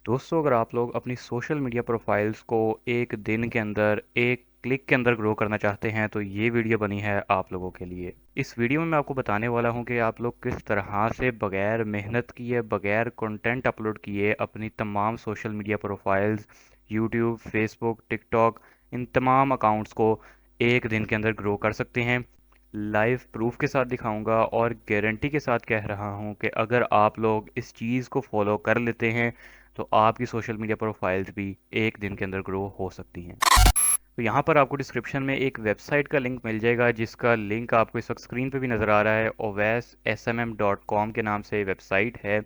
दोस्तों, अगर आप लोग अपनी सोशल मीडिया प्रोफाइल्स को एक दिन के अंदर एक क्लिक के अंदर ग्रो करना चाहते हैं तो ये वीडियो बनी है आप लोगों के लिए। इस वीडियो में मैं आपको बताने वाला हूँ कि आप लोग किस तरह से बगैर मेहनत किए, बगैर कंटेंट अपलोड किए अपनी तमाम social media profiles, YouTube, Facebook, TikTok, इन तमाम अकाउंट्स को एक दिन के अंदर ग्रो कर सकते हैं। लाइव प्रूफ के साथ दिखाऊंगा और गारंटी के साथ कह रहा हूँ कि अगर आप लोग इस चीज़ को फॉलो कर लेते हैं तो आपकी सोशल मीडिया प्रोफाइल्स भी एक दिन के अंदर ग्रो हो सकती हैं। तो यहाँ पर आपको डिस्क्रिप्शन में एक वेबसाइट का लिंक मिल जाएगा, जिसका लिंक आपको इस वक्त स्क्रीन पे भी नज़र आ रहा है। ovassmm.com के नाम से वेबसाइट है।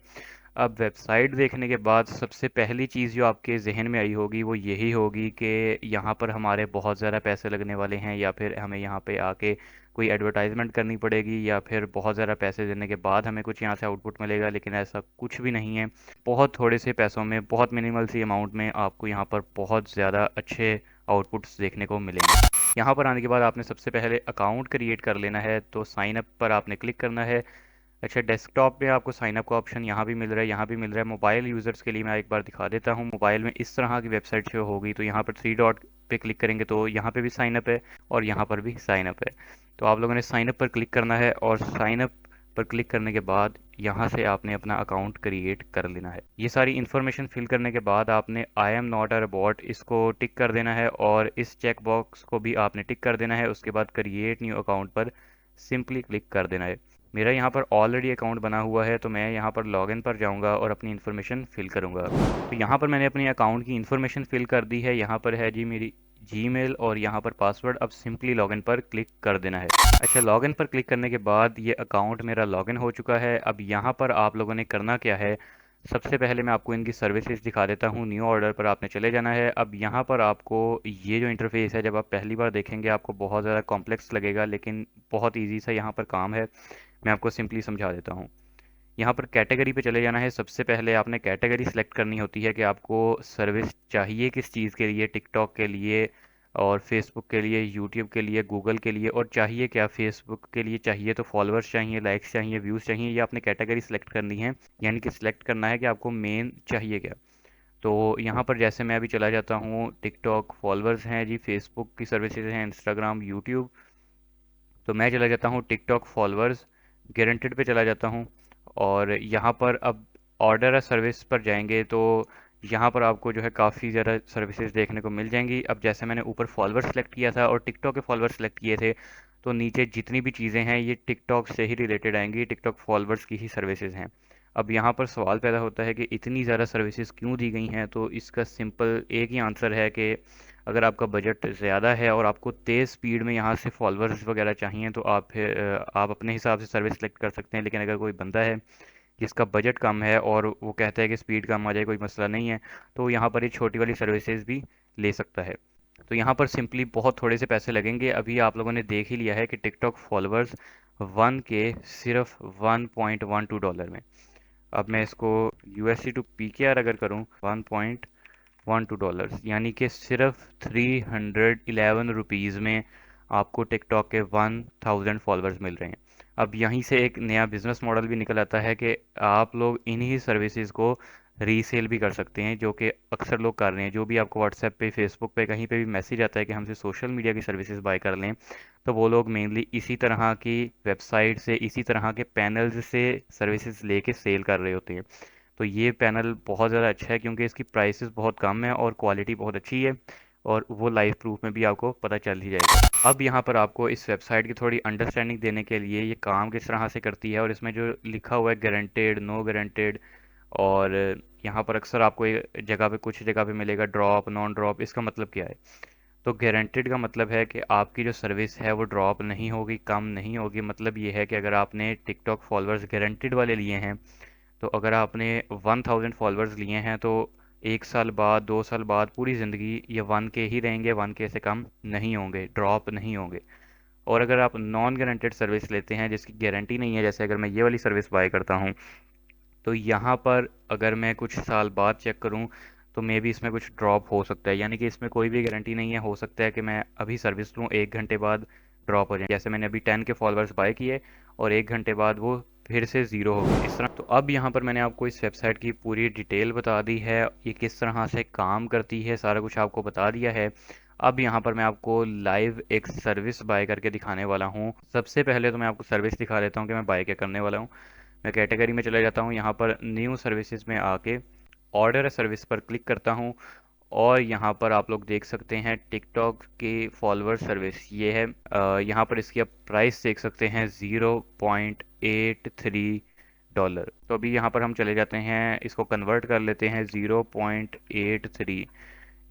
अब वेबसाइट देखने के बाद सबसे पहली चीज़ जो आपके जहन में आई होगी वो यही होगी कि यहाँ पर हमारे बहुत ज़्यादा पैसे लगने वाले हैं, या फिर हमें यहाँ पे आके कोई एडवर्टाइजमेंट करनी पड़ेगी, या फिर बहुत ज़्यादा पैसे देने के बाद हमें कुछ यहाँ से आउटपुट मिलेगा। लेकिन ऐसा कुछ भी नहीं है। बहुत थोड़े से पैसों में, बहुत मिनिमल सी अमाउंट में आपको यहाँ पर बहुत ज़्यादा अच्छे आउटपुट्स देखने को मिलेंगे। यहाँ पर आने के बाद आपने सबसे पहले अकाउंट क्रिएट कर लेना है, तो साइन अप पर आपने क्लिक करना है। अच्छा, डेस्कटॉप पे आपको साइन अप का ऑप्शन यहाँ भी मिल रहा है, यहाँ भी मिल रहा है। मोबाइल यूज़र्स के लिए मैं एक बार दिखा देता हूँ। मोबाइल में इस तरह की वेबसाइट शो होगी, तो यहाँ पर थ्री डॉट पे क्लिक करेंगे तो यहाँ पे भी साइन अप है और यहाँ पर भी साइन अप है। तो आप लोगों ने साइन अप पर क्लिक करना है और साइन अप पर क्लिक करने के बाद यहाँ से आपने अपना अकाउंट क्रिएट कर लेना है। ये सारी इन्फॉर्मेशन फिल करने के बाद आपने I am not a robot इसको टिक कर देना है और इस चेक बॉक्स को भी आपने टिक कर देना है। उसके बाद क्रिएट न्यू अकाउंट पर सिंपली क्लिक कर देना है। मेरा यहाँ पर ऑलरेडी अकाउंट बना हुआ है, तो मैं यहाँ पर लॉगिन पर जाऊँगा और अपनी इन्फॉर्मेशन फिल करूँगा। तो यहाँ पर मैंने अपनी अकाउंट की इन्फॉर्मेशन फिल कर दी है। यहाँ पर है जी मेरी जीमेल और यहाँ पर पासवर्ड। अब सिंपली लॉगिन पर क्लिक कर देना है। अच्छा, लॉगिन पर क्लिक करने के बाद ये अकाउंट मेरा लॉगिन हो चुका है। अब यहाँ पर आप लोगों ने करना क्या है, सबसे पहले मैं आपको इनकी सर्विसेज दिखा देता हूँ। न्यू ऑर्डर पर आपने चले जाना है। अब यहाँ पर आपको ये जो इंटरफेस है, जब आप पहली बार देखेंगे आपको बहुत ज़्यादा कॉम्प्लेक्स लगेगा, लेकिन बहुत इजी सा यहाँ पर काम है। मैं आपको सिंपली समझा देता हूँ। यहाँ पर कैटेगरी पे चले जाना है। सबसे पहले आपने कैटेगरी सेलेक्ट करनी होती है कि आपको सर्विस चाहिए किस चीज़ के लिए। टिकटॉक के लिए और फेसबुक के लिए, यूट्यूब के लिए, गूगल के लिए, और चाहिए क्या। फेसबुक के लिए चाहिए तो फॉलोअर्स चाहिए, लाइक्स चाहिए, व्यूज़ चाहिए। ये आपने कैटेगरी सेलेक्ट करनी है, यानी कि सिलेक्ट करना है कि आपको मेन चाहिए क्या। तो यहाँ पर जैसे मैं अभी चला जाता हूँ, टिकटॉक फॉलोअर्स हैं जी, फेसबुक की सर्विसेज हैं, इंस्टाग्राम, यूट्यूब। तो मैं चला जाता हूँ टिकटॉक फॉलोअर्स, गारंटेड पे चला जाता हूँ। और यहाँ पर अब ऑर्डर या सर्विस पर जाएंगे तो यहाँ पर आपको जो है काफ़ी ज़्यादा सर्विसेज देखने को मिल जाएंगी। अब जैसे मैंने ऊपर फॉलोअर सेलेक्ट किया था और टिकटॉक के फॉलोअर सेलेक्ट किए थे, तो नीचे जितनी भी चीज़ें हैं ये टिकटॉक से ही रिलेटेड आएंगी, टिकटॉक फॉलोअर्स की ही सर्विसेज हैं। अब यहाँ पर सवाल पैदा होता है कि इतनी ज़्यादा सर्विसेज क्यों दी गई हैं। तो इसका सिंपल एक ही आंसर है कि अगर आपका बजट ज़्यादा है और आपको तेज़ स्पीड में यहाँ से फॉलोअर्स वगैरह चाहिए, तो आप फिर आप अपने हिसाब से सर्विस सेलेक्ट कर सकते हैं। लेकिन अगर कोई बंदा है जिसका बजट कम है और वो कहता है कि स्पीड कम आ जाए, कोई मसला नहीं है, तो यहाँ पर ये छोटी वाली सर्विसेज भी ले सकता है। तो यहाँ पर सिंपली बहुत थोड़े से पैसे लगेंगे। अभी आप लोगों ने देख ही लिया है कि टिकटॉक फॉलोअर्स 1K सिर्फ $1.12 में। अब मैं इसको USD टू PKR अगर करूँ, $1.12 यानी कि सिर्फ 311 रुपीज़ में आपको टिकटॉक के 1000 फॉलोअर्स मिल रहे हैं। अब यहीं से एक नया बिजनेस मॉडल भी निकल आता है कि आप लोग इन्हीं सर्विसेज को रीसेल भी कर सकते हैं, जो कि अक्सर लोग कर रहे हैं। जो भी आपको व्हाट्सएप पे, फेसबुक पे, कहीं पे भी मैसेज आता है कि हमसे सोशल मीडिया की सर्विसेज बाय कर लें, तो वो लोग मेनली इसी तरह की वेबसाइट से, इसी तरह के पैनल्स से सर्विसेज लेके सेल कर रहे होते हैं। तो ये पैनल बहुत ज़्यादा अच्छा है क्योंकि इसकी प्राइसेस बहुत कम है और क्वालिटी बहुत अच्छी है, और वो लाइव प्रूफ में भी आपको पता चल ही जाएगा। अब यहाँ पर आपको इस वेबसाइट की थोड़ी अंडरस्टैंडिंग देने के लिए ये काम किस तरह से करती है, और इसमें जो लिखा हुआ है गारंटेड, नो गारंटेड, और यहाँ पर अक्सर आपको एक जगह पे, कुछ जगह पे मिलेगा ड्रॉप, नॉन ड्रॉप, इसका मतलब क्या है। तो गारंटेड का मतलब है कि आपकी जो सर्विस है वो ड्रॉप नहीं होगी, कम नहीं होगी। मतलब ये है कि अगर आपने टिकटॉक फॉलोअर्स गारंटेड वाले लिए हैं, तो अगर आपने 1000 फॉलोअर्स लिए हैं, तो 1 साल बाद, 2 साल बाद, पूरी ज़िंदगी ये 1K ही रहेंगे, 1K से कम नहीं होंगे, ड्रॉप नहीं होंगे। और अगर आप नॉन गारंटेड सर्विस लेते हैं जिसकी गारंटी नहीं है, जैसे अगर मैं ये वाली सर्विस बाय करता हूँ, तो यहाँ पर अगर मैं कुछ साल बाद चेक करूँ तो मे बी इसमें कुछ ड्रॉप हो सकता है। यानी कि इसमें कोई भी गारंटी नहीं है। हो सकता है कि मैं अभी सर्विस लूँ, 1 घंटे बाद ड्रॉप हो जाए। जैसे मैंने अभी 10 के फॉलोअर्स बाय किए और 1 घंटे बाद वो फिर से ज़ीरो हो गई इस तरह। तो अब यहाँ पर मैंने आपको इस वेबसाइट की पूरी डिटेल बता दी है, ये किस तरह से काम करती है, सारा कुछ आपको बता दिया है। अब यहाँ पर मैं आपको लाइव एक सर्विस बाय करके दिखाने वाला हूँ। सबसे पहले तो मैं आपको सर्विस दिखा देता हूँ कि मैं बाय क्या करने वाला हूँ। मैं कैटेगरी में चला जाता हूँ, यहाँ पर न्यू सर्विसेज में आके ऑर्डर सर्विस पर क्लिक करता हूँ। और यहाँ पर आप लोग देख सकते हैं टिकटॉक की फॉलोअर सर्विस ये है। यहाँ पर इसकी आप प्राइस देख सकते हैं $0.83। तो अभी यहाँ पर हम चले जाते हैं, इसको कन्वर्ट कर लेते हैं 0.83,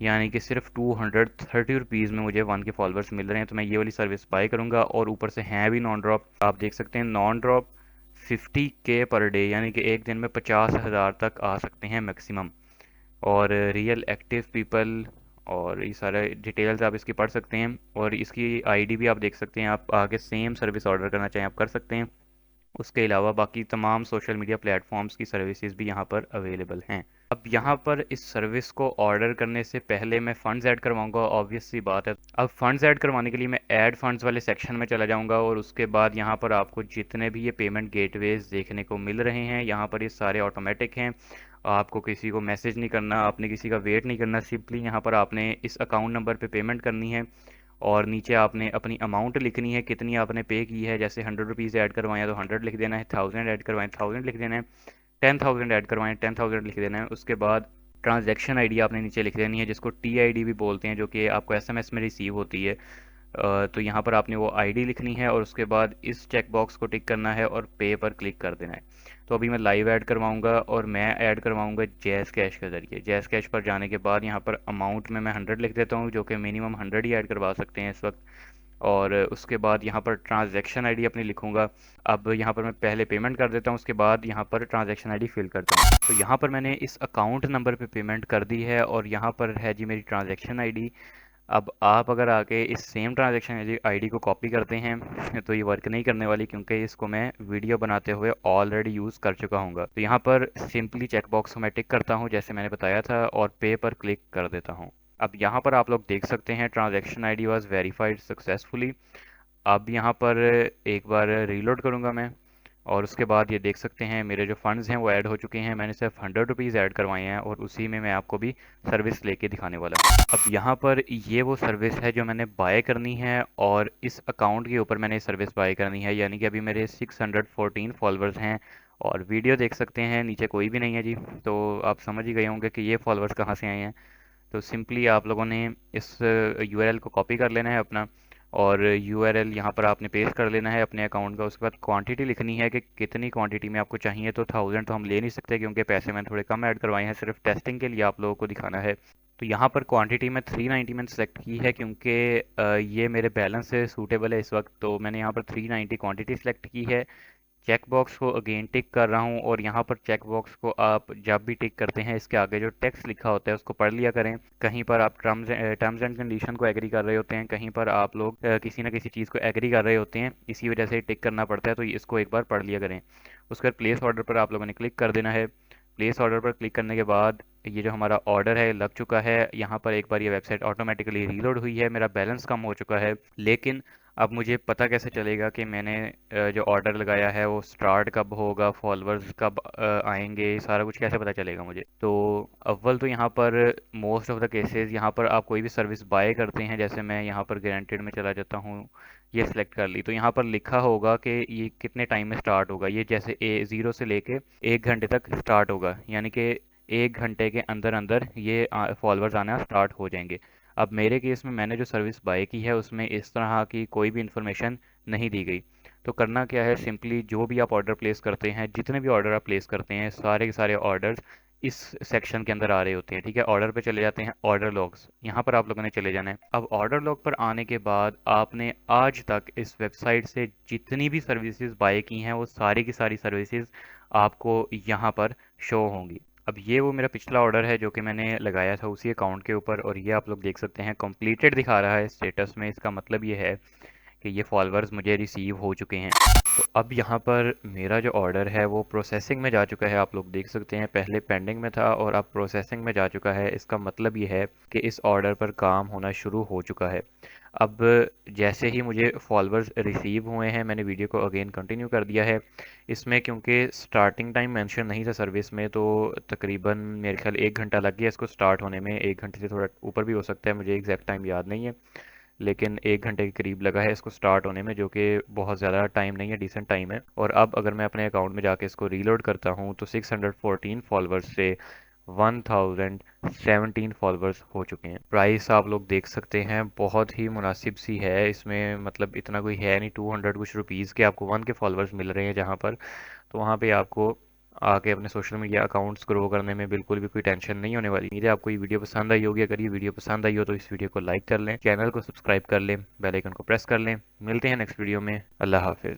यानी कि सिर्फ 230 रुपीज़ में मुझे 1 के फॉलोअर्स मिल रहे हैं। तो मैं ये वाली सर्विस बाय करूँगा। और ऊपर से हैं भी नॉन ड्रॉप, आप देख सकते हैं non drop 50K per day, यानी कि एक दिन में 50,000 तक आ सकते हैं मैक्सिमम। और रियल एक्टिव पीपल और ये सारे डिटेल्स आप इसकी पढ़ सकते हैं। और इसकी आईडी भी आप देख सकते हैं, आप आगे सेम सर्विस ऑर्डर करना चाहें आप कर सकते हैं। उसके अलावा बाकी तमाम सोशल मीडिया प्लेटफॉर्म्स की सर्विसेज भी यहाँ पर अवेलेबल हैं। अब यहाँ पर इस सर्विस को ऑर्डर करने से पहले मैं फ़ंड्स ऐड करवाऊंगा, ऑब्वियस सी बात है। अब फ़ंड्स ऐड करवाने के लिए मैं ऐड फ़ंड्स वाले सेक्शन में चला जाऊंगा और उसके बाद यहाँ पर आपको जितने भी ये पेमेंट गेटवेज देखने को मिल रहे हैं, यहाँ पर ये सारे ऑटोमेटिक हैं। आपको किसी को मैसेज नहीं करना, आपने किसी का वेट नहीं करना, सिंपली यहाँ पर आपने इस अकाउंट नंबर पे पेमेंट करनी है। और नीचे आपने अपनी अमाउंट लिखनी है, कितनी आपने पे की है। जैसे 100 रुपीज़ ऐड करवाएं तो 100 लिख देना है, 1000 ऐड करवाएं 1000 लिख देना है, 10,000 ऐड करवाएं 10,000 लिख देना है। उसके बाद ट्रांजैक्शन आईडी आपने नीचे लिख देनी है, जिसको टीआईडी भी बोलते हैं, जो कि आपको एसएमएस में रिसीव होती है। तो यहाँ पर आपने वो आईडी लिखनी है और उसके बाद इस चेक बॉक्स को टिक करना है और पे पर क्लिक कर देना है। तो अभी मैं लाइव ऐड करवाऊंगा और मैं ऐड करवाऊंगा जैज़ कैश के ज़रिए। जैज़ कैश पर जाने के बाद यहाँ पर अमाउंट में मैं 100 लिख देता हूँ, जो कि मिनिमम 100 ही ऐड करवा सकते हैं इस वक्त। और उसके बाद यहाँ पर ट्रांजैक्शन आईडी अपनी लिखूंगा। अब यहाँ पर मैं पहले पेमेंट कर देता हूँ, उसके बाद यहाँ पर ट्रांजैक्शन आईडी फिल करता हूँ। तो यहाँ पर मैंने इस अकाउंट नंबर पे पेमेंट कर दी है और यहाँ पर है जी मेरी ट्रांजैक्शन आईडी। अब आप अगर आके इस सेम ट्रांजैक्शन आईडी को कॉपी करते हैं तो ये वर्क नहीं करने वाली, क्योंकि इसको मैं वीडियो बनाते हुए ऑलरेडी यूज़ कर चुका हूँ। तो यहाँ पर सिंपली चेक बॉक्स को मैं टिक करता हूँ जैसे मैंने बताया था और पे पर क्लिक कर देता हूँ। अब यहाँ पर आप लोग देख सकते हैं transaction ID was verified successfully. अब यहाँ पर एक बार रीलोड करूँगा मैं और उसके बाद ये देख सकते हैं मेरे जो फंड्स हैं वो ऐड हो चुके हैं। मैंने सिर्फ 100 रुपीज़ ऐड करवाए हैं और उसी में मैं आपको भी सर्विस लेके दिखाने वाला हूँ। अब यहाँ पर ये वो सर्विस है जो मैंने बाय करनी है और इस अकाउंट के ऊपर मैंने सर्विस बाय करनी है, यानी कि अभी मेरे 614 फॉलोअर्स हैं। और वीडियो देख सकते हैं नीचे कोई भी नहीं है जी। तो आप समझ ही गए होंगे कि ये फॉलोअर्स कहाँ से आए हैं। तो सिंपली आप लोगों ने इस यूआरएल को कॉपी कर लेना है अपना, और यूआरएल यहाँ पर आपने पेस्ट कर लेना है अपने अकाउंट का। उसके बाद क्वांटिटी लिखनी है कि कितनी क्वांटिटी में आपको चाहिए। तो 1000 तो हम ले नहीं सकते क्योंकि पैसे मैंने थोड़े कम ऐड करवाए हैं, सिर्फ टेस्टिंग के लिए आप लोगों को दिखाना है। तो यहाँ पर क्वांटिटी में 390 मैंने सेलेक्ट की है, क्योंकि ये मेरे बैलेंस से सूटेबल है इस वक्त। तो मैंने यहाँ पर 390 क्वांटिटी सेलेक्ट की है। चेक बॉक्स को अगेन टिक कर रहा हूँ और यहाँ पर चेक बॉक्स को आप जब भी टिक करते हैं इसके आगे जो टेक्स्ट लिखा होता है उसको पढ़ लिया करें। कहीं पर आप टर्म्स एंड कंडीशन को एग्री कर रहे होते हैं, कहीं पर आप लोग किसी ना किसी चीज़ को एग्री कर रहे होते हैं, इसी वजह से टिक करना पड़ता है। तो इसको एक बार पढ़ लिया करें। उसके बाद प्लेस ऑर्डर पर आप लोगों ने क्लिक कर देना है। प्लेस ऑर्डर पर क्लिक करने के बाद ये जो हमारा ऑर्डर है लग चुका है। यहाँ पर एक बार ये वेबसाइट ऑटोमेटिकली रीलोड हुई है, मेरा बैलेंस कम हो चुका है। लेकिन अब मुझे पता कैसे चलेगा कि मैंने जो ऑर्डर लगाया है वो स्टार्ट कब होगा, फॉलोअर्स कब आएंगे, सारा कुछ कैसे पता चलेगा मुझे। तो अव्वल तो यहाँ पर मोस्ट ऑफ द केसेस यहाँ पर आप कोई भी सर्विस बाय करते हैं, जैसे मैं यहाँ पर गारंटेड में चला जाता हूँ, ये सिलेक्ट कर ली। तो यहाँ पर लिखा होगा कि ये कितने टाइम में स्टार्ट होगा। ये जैसे 0 से लेके 1 घंटे तक स्टार्ट होगा, यानी कि 1 घंटे के अंदर अंदर ये फॉलोअर्स आना स्टार्ट हो जाएंगे। अब मेरे केस में मैंने जो सर्विस बाय की है उसमें इस तरह की कोई भी इन्फॉर्मेशन नहीं दी गई। तो करना क्या है, सिंपली जो भी आप ऑर्डर प्लेस करते हैं, जितने भी ऑर्डर आप प्लेस करते हैं, सारे के सारे ऑर्डर्स इस सेक्शन के अंदर आ रहे होते हैं। ठीक है, ऑर्डर पे चले जाते हैं, ऑर्डर लॉग्स, यहाँ पर आप लोगों ने चले जाना है। अब ऑर्डर लॉग पर आने के बाद आपने आज तक इस वेबसाइट से जितनी भी सर्विसेज बाय की हैं वो सारी की सारी सर्विसेज आपको यहाँ पर शो होंगी। अब ये वो मेरा पिछला ऑर्डर है जो कि मैंने लगाया था उसी अकाउंट के ऊपर, और ये आप लोग देख सकते हैं कंप्लीटेड दिखा रहा है स्टेटस में। इसका मतलब ये है कि ये फॉलोअर्स मुझे रिसीव हो चुके हैं। तो अब यहाँ पर मेरा जो ऑर्डर है वो प्रोसेसिंग में जा चुका है, आप लोग देख सकते हैं। पहले पेंडिंग में था और अब प्रोसेसिंग में जा चुका है। इसका मतलब ये है कि इस ऑर्डर पर काम होना शुरू हो चुका है। अब जैसे ही मुझे फॉलोअर्स रिसीव हुए हैं, मैंने वीडियो को अगेन कंटिन्यू कर दिया है। इसमें क्योंकि स्टार्टिंग टाइम मेंशन नहीं था सर्विस में, तो तकरीबन मेरे ख्याल 1 घंटा लग गया इसको स्टार्ट होने में। 1 घंटे से थोड़ा ऊपर भी हो सकता है, मुझे एग्जैक्ट टाइम याद नहीं है, लेकिन 1 घंटे के करीब लगा है इसको स्टार्ट होने में, जो कि बहुत ज़्यादा टाइम नहीं है, डिसेंट टाइम है। और अब अगर मैं अपने अकाउंट में जाके इसको रीलोड करता हूँ तो 614 फॉलोअर्स से 1017 फॉलोअर्स हो चुके हैं। प्राइस आप लोग देख सकते हैं, बहुत ही मुनासिब सी है इसमें, मतलब इतना कोई है नहीं। 200 कुछ रुपीज़ के आपको 1 के फॉलोअर्स मिल रहे हैं जहाँ पर, तो वहाँ पे आपको आके अपने सोशल मीडिया अकाउंट्स ग्रो करने में बिल्कुल भी कोई टेंशन नहीं होने वाली। उम्मीद है आपको ये वीडियो पसंद आई होगी। अगर ये वीडियो पसंद आई हो तो इस वीडियो को लाइक कर लें, चैनल को सब्सक्राइब कर लें, बेल आइकन को प्रेस कर लें। मिलते हैं नेक्स्ट वीडियो में। अल्लाह हाफिज़।